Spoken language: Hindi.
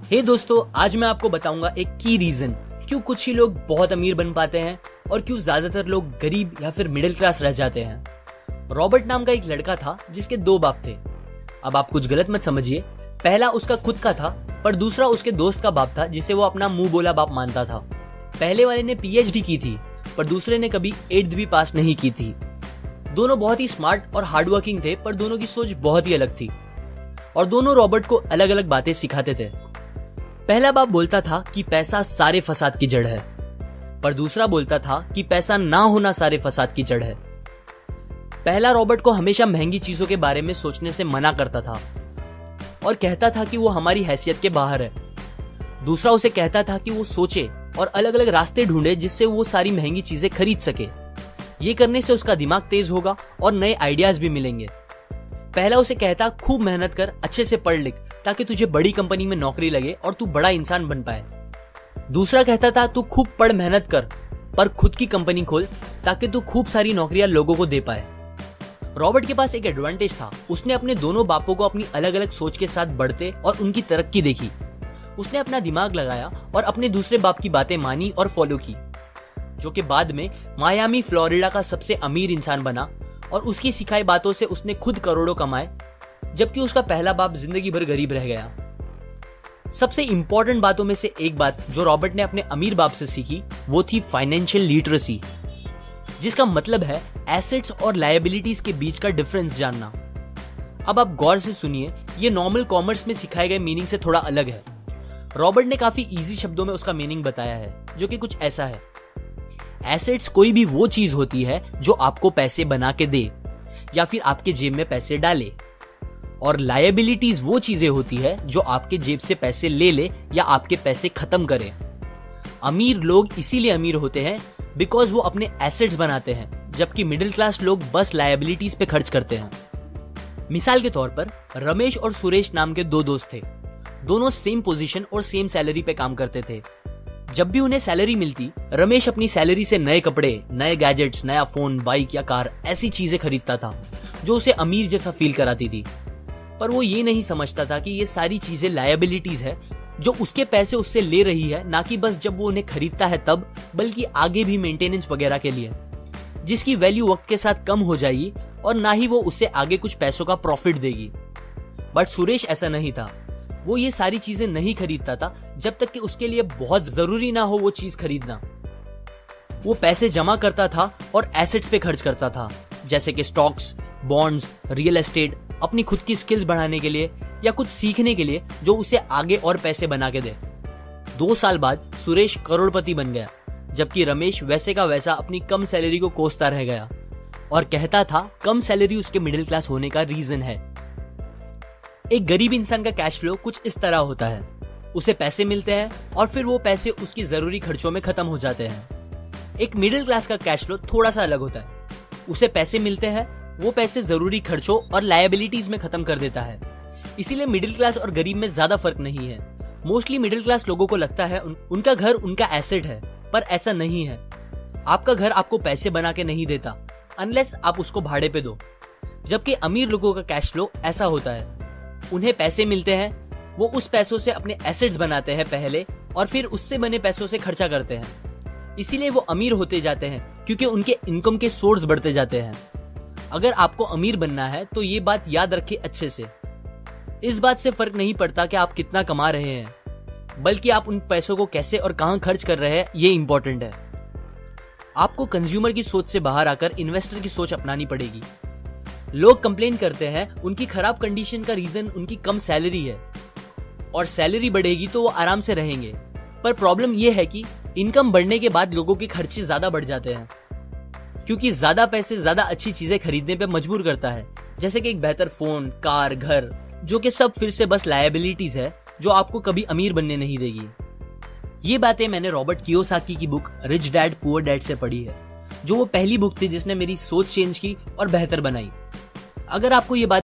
हे दोस्तों, आज मैं आपको बताऊंगा एक की रीजन क्यों कुछ ही लोग बहुत अमीर बन पाते हैं और क्यों ज्यादातर लोग गरीब या फिर मिडिल क्लास रह जाते हैं। रॉबर्ट नाम का एक लड़का था जिसके दो बाप थे। अब आप कुछ गलत मत समझिए, पहला उसका खुद का था पर दूसरा उसके दोस्त का बाप था जिसे वो अपना मुंह बोला बाप मानता था। पहले वाले ने पीएचडी की थी पर दूसरे ने कभी 8th भी पास नहीं की थी। दोनों बहुत ही स्मार्ट और हार्डवर्किंग थे पर दोनों की सोच बहुत ही अलग थी और दोनों रॉबर्ट को अलग अलग बातें सिखाते थे। पहला बाप बोलता था कि पैसा सारे फसाद की जड़ है, पर दूसरा बोलता था कि पैसा ना होना सारे फसाद की जड़ है। पहला रॉबर्ट को हमेशा महंगी चीजों के बारे में सोचने से मना करता था और कहता था कि वो हमारी हैसियत के बाहर है। दूसरा उसे कहता था कि वो सोचे और अलग अलग रास्ते ढूंढे जिससे वो सारी महंगी चीजें खरीद सके। ये करने से उसका दिमाग तेज होगा और नए आइडियाज भी मिलेंगे। पहला उसे कहता खूब मेहनत कर, अच्छे से पढ़ लिख ताकि तुझे बड़ी कंपनी में नौकरी लगे और तू बड़ा इंसान बन पाए। दूसरा कहता था तू खूब पढ़ मेहनत कर पर खुद की कंपनी खोल ताकि तू खूब सारी नौकरियां लोगों को दे पाए। रॉबर्ट के पास एक एडवांटेज था, उसने अपने दोनों बापों को अपनी अलग अलग सोच के साथ बढ़ते और उनकी तरक्की देखी। उसने अपना दिमाग लगाया और अपने दूसरे बाप की बातें मानी और फॉलो की, जो कि बाद में मायामी फ्लोरिडा का सबसे अमीर इंसान बना और उसकी सिखाई बातों से उसने खुद करोड़ों कमाए, जबकि उसका पहला बाप जिंदगी भर गरीब रह गया। सबसे इंपॉर्टेंट बातों में से एक बात जो रॉबर्ट ने अपने अमीर बाप से सीखी वो थी फाइनेंशियल लिटरेसी, जिसका मतलब है एसेट्स और लायबिलिटीज के बीच का डिफरेंस जानना। अब आप गौर से सुनिए, ये नॉर्मल कॉमर्स में सिखाए गए मीनिंग से थोड़ा अलग है। रॉबर्ट ने काफी इजी शब्दों में उसका मीनिंग बताया है, जो कि कुछ ऐसा है। एसेट्स कोई भी वो चीज होती है जो आपको पैसे बना के दे या फिर आपके जेब में पैसे डाले, और लायबिलिटीज वो चीजें होती है जो आपके जेब से पैसे ले ले या आपके पैसे खत्म करे। अमीर लोग इसीलिए अमीर होते हैं बिकॉज वो अपने एसेट्स बनाते हैं, जबकि मिडिल क्लास लोग बस लायबिलिटीज पे खर्च करते हैं। मिसाल के तौर पर रमेश और सुरेश नाम के दो दोस्त थे। दोनों सेम पोजीशन और सेम सैलरी पे काम करते थे। जब भी उन्हें सैलरी मिलती, रमेश अपनी सैलरी से नए कपड़े, नए गैजेट्स, नया फोन, बाइक या कार ऐसी चीजें खरीदता था जो उसे अमीर जैसा फील कराती थी। पर वो ये नहीं समझता था कि ये सारी चीजें लायबिलिटीज है जो उसके पैसे उससे ले रही है, ना कि बस जब वो उन्हें खरीदता है तब, बल्कि आगे भी मेंटेनेंस वगैरह के लिए, जिसकी वैल्यू वक्त के साथ कम हो जाएगी और ना ही वो उससे आगे कुछ पैसों का प्रॉफिट देगी। बट सुरेश ऐसा नहीं था। वो ये सारी चीजें नहीं खरीदता था जब तक कि उसके लिए बहुत जरूरी ना हो वो चीज खरीदना। वो पैसे जमा करता था और एसेट्स पे खर्च करता था, जैसे कि स्टॉक्स, बॉन्ड्स, रियल एस्टेट, अपनी खुद की स्किल्स बढ़ाने के लिए या कुछ सीखने के लिए जो उसे आगे और पैसे बना के दे। 2 साल बाद सुरेश करोड़पति बन गया, जबकि रमेश वैसे का वैसा अपनी कम सैलरी को कोसता रह गया और कहता था कम सैलरी उसके मिडिल क्लास होने का रीजन है। एक गरीब इंसान का कैश फ्लो कुछ इस तरह होता है। उसे पैसे मिलते हैं और फिर वो पैसे उसकी जरूरी खर्चों में खत्म हो जाते हैं। एक मिडिल क्लास का कैश फ्लो थोड़ा सा अलग होता है। उसे पैसे मिलते हैं, वो पैसे जरूरी खर्चों और लायबिलिटीज में खत्म कर देता है। इसीलिए मिडिल क्लास और गरीब में ज्यादा फर्क नहीं है। मोस्टली मिडिल क्लास लोगों को लगता है उनका घर उनका एसेट है, पर ऐसा नहीं है। आपका घर आपको पैसे बना के नहीं देता अनलेस आप उसको भाड़े पे दो। जबकि अमीर लोगों का कैश फ्लो ऐसा होता है, उन्हें पैसे मिलते हैं, वो उस पैसों से अपने एसेट्स बनाते हैं पहले और फिर उससे बने पैसों से खर्चा करते हैं। इसीलिए वो अमीर होते जाते हैं क्योंकि उनके इनकम के सोर्स बढ़ते जाते हैं। अगर आपको अमीर बनना है तो ये बात याद रखिए अच्छे से। इस बात से फर्क नहीं पड़ता कि आप कितना कमा रहे हैं, बल्कि आप उन पैसों को कैसे और कहां खर्च कर रहे हैं, ये इंपॉर्टेंट है। आपको कंज्यूमर की सोच से बाहर आकर इन्वेस्टर की सोच अपनानी पड़ेगी। लोग कंप्लेन करते हैं उनकी खराब कंडीशन का रीजन उनकी कम सैलरी है और सैलरी बढ़ेगी तो वो आराम से रहेंगे। पर प्रॉब्लम ये है कि इनकम बढ़ने के बाद लोगों के खर्चे ज्यादा बढ़ जाते हैं, क्योंकि ज्यादा पैसे ज्यादा अच्छी चीजें खरीदने पे मजबूर करता है, जैसे कि एक बेहतर फोन, कार, घर, जो कि सब फिर से बस लायबिलिटीज है जो आपको कभी अमीर बनने नहीं देगी। ये बातें मैंने रॉबर्ट कियोसाकी की book rich dad poor dad से पढ़ी है, जो वो पहली बुक थी जिसने मेरी सोच चेंज की और बेहतर बनाई। अगर आपको ये बात